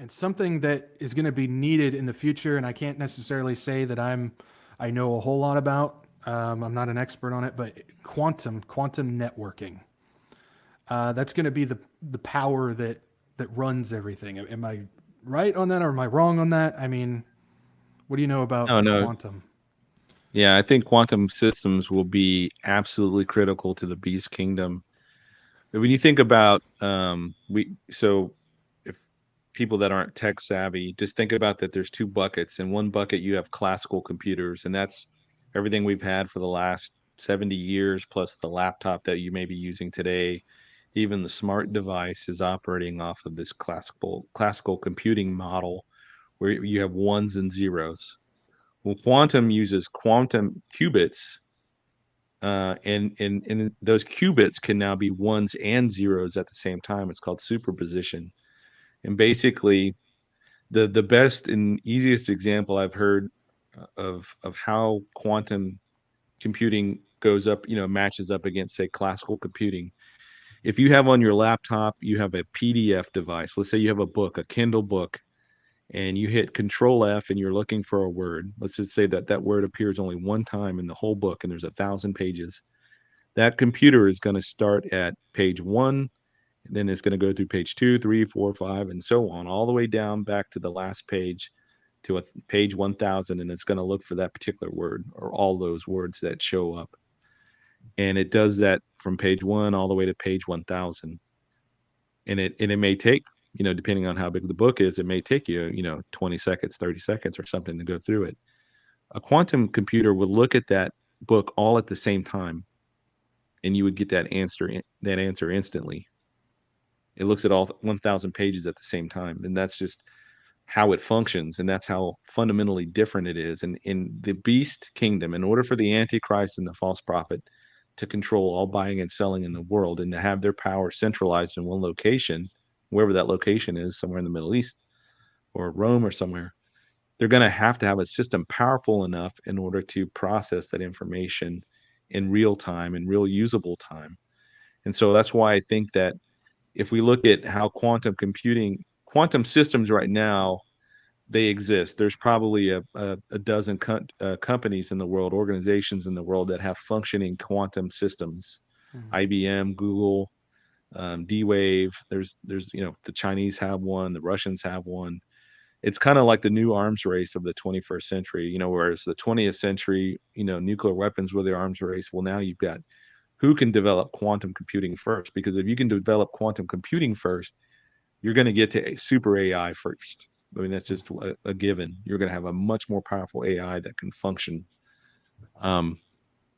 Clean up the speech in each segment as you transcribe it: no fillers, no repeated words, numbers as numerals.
And something that is going to be needed in the future, and I can't necessarily say that I know a whole lot about. I'm not an expert on it, but quantum networking. That's going to be the power that runs everything. Am I right on that, or am I wrong on that? I mean, what do you know about No, no. quantum? Yeah, I think quantum systems will be absolutely critical to the beast kingdom. When you think about if people that aren't tech savvy, just think about that there's two buckets. In one bucket you have classical computers, and that's everything we've had for the last 70 years, plus the laptop that you may be using today. Even the smart device is operating off of this classical computing model where you have ones and zeros. Well, quantum uses quantum qubits, and those qubits can now be ones and zeros at the same time. It's called superposition. And basically, the best and easiest example I've heard of how quantum computing goes up, matches up against, say, classical computing. If you have on your laptop, you have a PDF device. Let's say you have a book, a Kindle book, and you hit Control F and you're looking for a word. Let's just say that that word appears only one time in the whole book, and there's 1,000 pages. That computer is going to start at page one, and then it's going to go through page two, three, four, five, and so on, all the way down back to the last page to page 1,000, and it's going to look for that particular word or all those words that show up. And it does that from page one all the way to page 1,000. And it may take, depending on how big the book is, it may take you, 20 seconds, 30 seconds or something to go through it. A quantum computer would look at that book all at the same time, and you would get that answer instantly. It looks at all 1,000 pages at the same time, and that's just how it functions, and that's how fundamentally different it is. And in the beast kingdom, in order for the Antichrist and the false prophet to control all buying and selling in the world and to have their power centralized in one location, wherever that location is, somewhere in the Middle East or Rome or somewhere, they're going to have a system powerful enough in order to process that information in real time, in real usable time. And so that's why I think that if we look at how quantum systems right now, they exist. There's probably a dozen companies in the world, organizations in the world that have functioning quantum systems. Mhm. IBM, Google, D-Wave. There's the Chinese have one, the Russians have one. It's kind of like the new arms race of the 21st century. Whereas the 20th century, nuclear weapons were the arms race. Well, now you've got who can develop quantum computing first, because if you can develop quantum computing first, you're going to get to a super AI first. I mean, that's just a given. You're going to have a much more powerful AI that can function, um,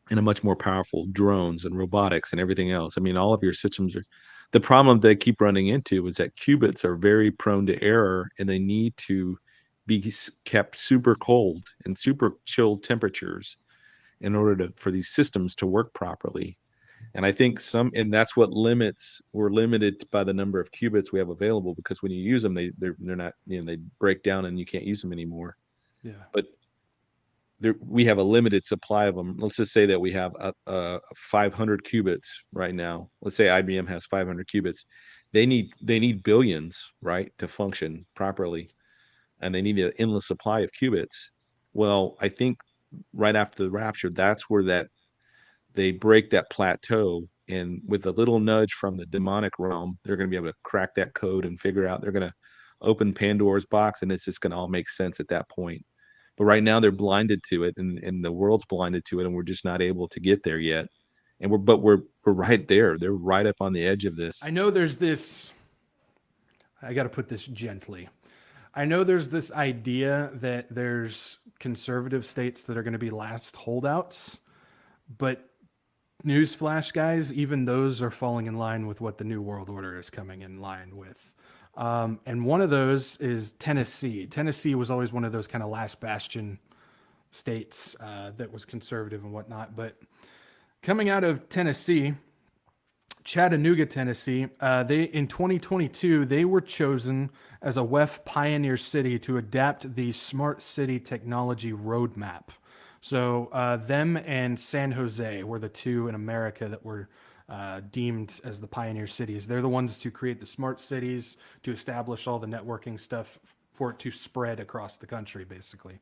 and a much more powerful drones and robotics and everything else. I mean, all of your systems are. The problem they keep running into is that qubits are very prone to error, and they need to be kept super cold and super chilled temperatures in order for these systems to work properly. And I think and that's what we're limited by the number of qubits we have available, because when you use them, they're not, they break down and you can't use them anymore. Yeah. But we have a limited supply of them. Let's just say that we have 500 qubits right now. Let's say IBM has 500 qubits. They need billions, right, to function properly, and they need an endless supply of qubits. Well, I think right after the rapture, that's where that they break that plateau, and with a little nudge from the demonic realm, they're going to be able to crack that code and figure out, they're going to open Pandora's box, and it's just going to all make sense at that point. But right now they're blinded to it, and the world's blinded to it, and we're just not able to get there yet. And we're right there. They're right up on the edge of I this. know there's this, I got to put this gently. I know there's this idea that there's conservative states that are going to be last holdouts, but newsflash, guys, even those are falling in line with what the New World Order is coming in line with. And one of those is Tennessee. Tennessee was always one of those kind of last bastion states that was conservative and whatnot. But coming out of Tennessee, Chattanooga, Tennessee, they in 2022 they were chosen as a WEF pioneer city to adapt the smart city technology roadmap. So them and San Jose were the two in America that were deemed as the pioneer cities. They're the ones to create the smart cities, to establish all the networking stuff for it to spread across the country, basically.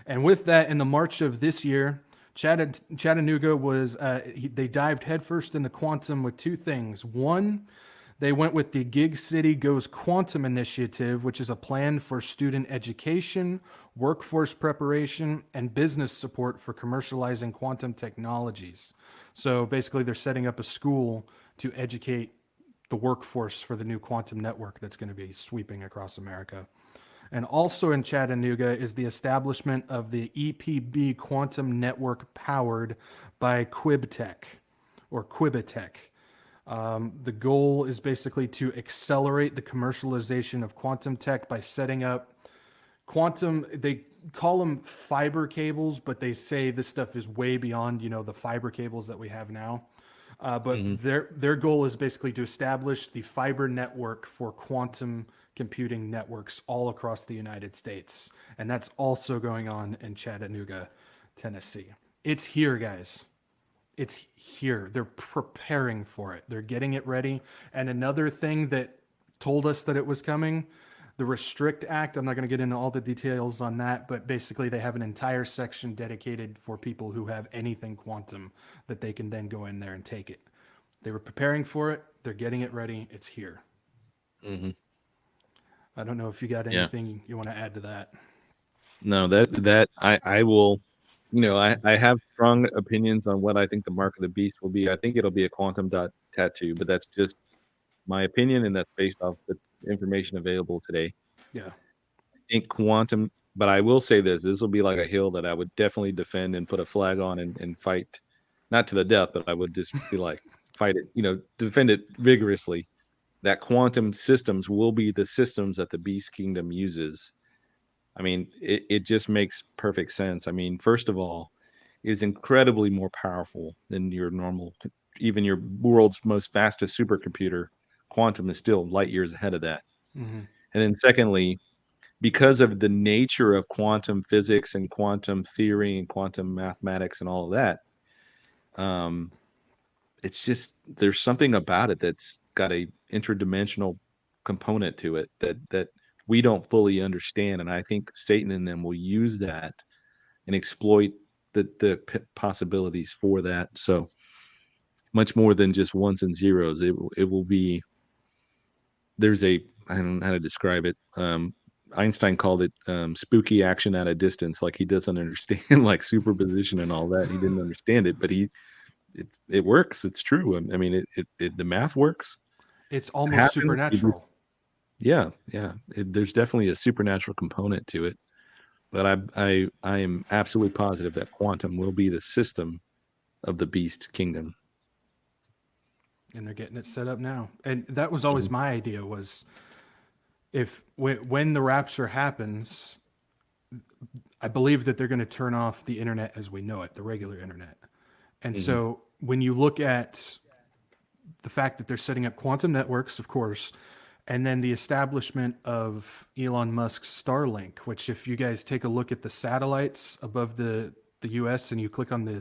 And with that, in the March of this year, Chattanooga was they dived headfirst into quantum with two things. One, they went with the Gig City Goes Quantum initiative, which is a plan for student education, workforce preparation, and business support for commercializing quantum technologies. So basically, they're setting up a school to educate the workforce for the new quantum network that's going to be sweeping across America. And also in Chattanooga is the establishment of the EPB quantum network powered by Quibtech or Quibitech. The goal is basically to accelerate the commercialization of quantum tech by setting up quantum. They call them fiber cables, but they say this stuff is way beyond, the fiber cables that we have now. But Hmm. their goal is basically to establish the fiber network for quantum computing networks all across the United States. And that's also going on in Chattanooga, Tennessee. It's here, guys. It's here. They're preparing for it. They're getting it ready. And another thing that told us that it was coming, the Restrict Act. I'm not going to get into all the details on that, but basically they have an entire section dedicated for people who have anything quantum that they can then go in there and take it. They were preparing for it. They're getting it ready. It's here. Hmm. I don't know if you got Yeah. anything you want to add to that. No, that I will, I have strong opinions on what I think the mark of the beast will be. I think it'll be a quantum dot tattoo, but that's just my opinion, and that's based off the information available today. Yeah. I think quantum, but I will say this will be like a hill that I would definitely defend and put a flag on and fight, not to the death, but I would just be like, fight it, defend it vigorously. That quantum systems will be the systems that the beast kingdom uses. I mean, it just makes perfect sense. I mean, first of all, it is incredibly more powerful than your normal, even your world's most fastest supercomputer. Quantum is still light years ahead of that. Mm-hmm. And then, secondly, because of the nature of quantum physics and quantum theory and quantum mathematics and all of that, um, it's just there's something about it that's got a interdimensional component to it that we don't fully understand, and I think Satan and them will use that and exploit the possibilities for that. So much more than just ones and zeros. It will be there's a I don't know how to describe it. Einstein called it spooky action at a distance, like he doesn't understand like superposition and all that. He didn't understand it, but it works. It's true. I mean, the math works. It's It almost happens. supernatural. Yeah, yeah. There's definitely a supernatural component to it, but I am absolutely positive that quantum will be the system of the beast kingdom. And they're getting it set up now. And that was always Mhm. my idea was if when the rapture happens, I believe that they're going to turn off the internet as we know it, the regular internet. And Mhm. so when you look at the fact that they're setting up quantum networks, of course, and then the establishment of Elon Musk's Starlink, which if you guys take a look at the satellites above the US and you click on the the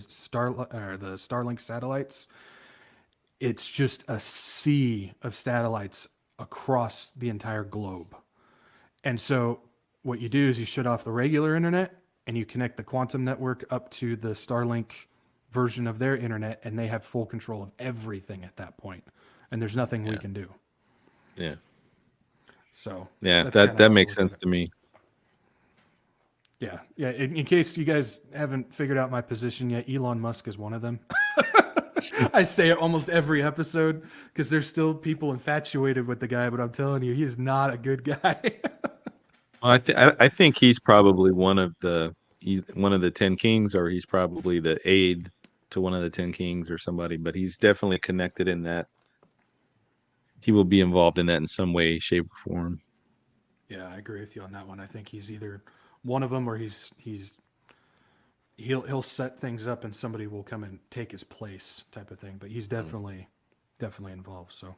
Starlink satellites, it's just a sea of satellites across the entire globe. And so what you do is you shut off the regular internet and you connect the quantum network up to the Starlink version of their internet, and they have full control of everything at that point. And there's nothing we Yeah, can do. yeah, So yeah. that's That kind of that how I makes look at sense it. to me. Yeah. Yeah. In case you guys haven't figured out my position yet, Elon Musk is one of them. I say it almost every episode because there's still people infatuated with the guy, but I'm telling you, he is not a good guy. Well, I think he's one of the 10 kings, or he's probably the aide to one of the 10 kings or somebody. But he's definitely connected in that he will be involved in that in some way, shape, or form. Yeah, I agree with you on that one. I think he's either one of them or he'll set things up and somebody will come and take his place type of thing. But he's Mm. definitely involved. So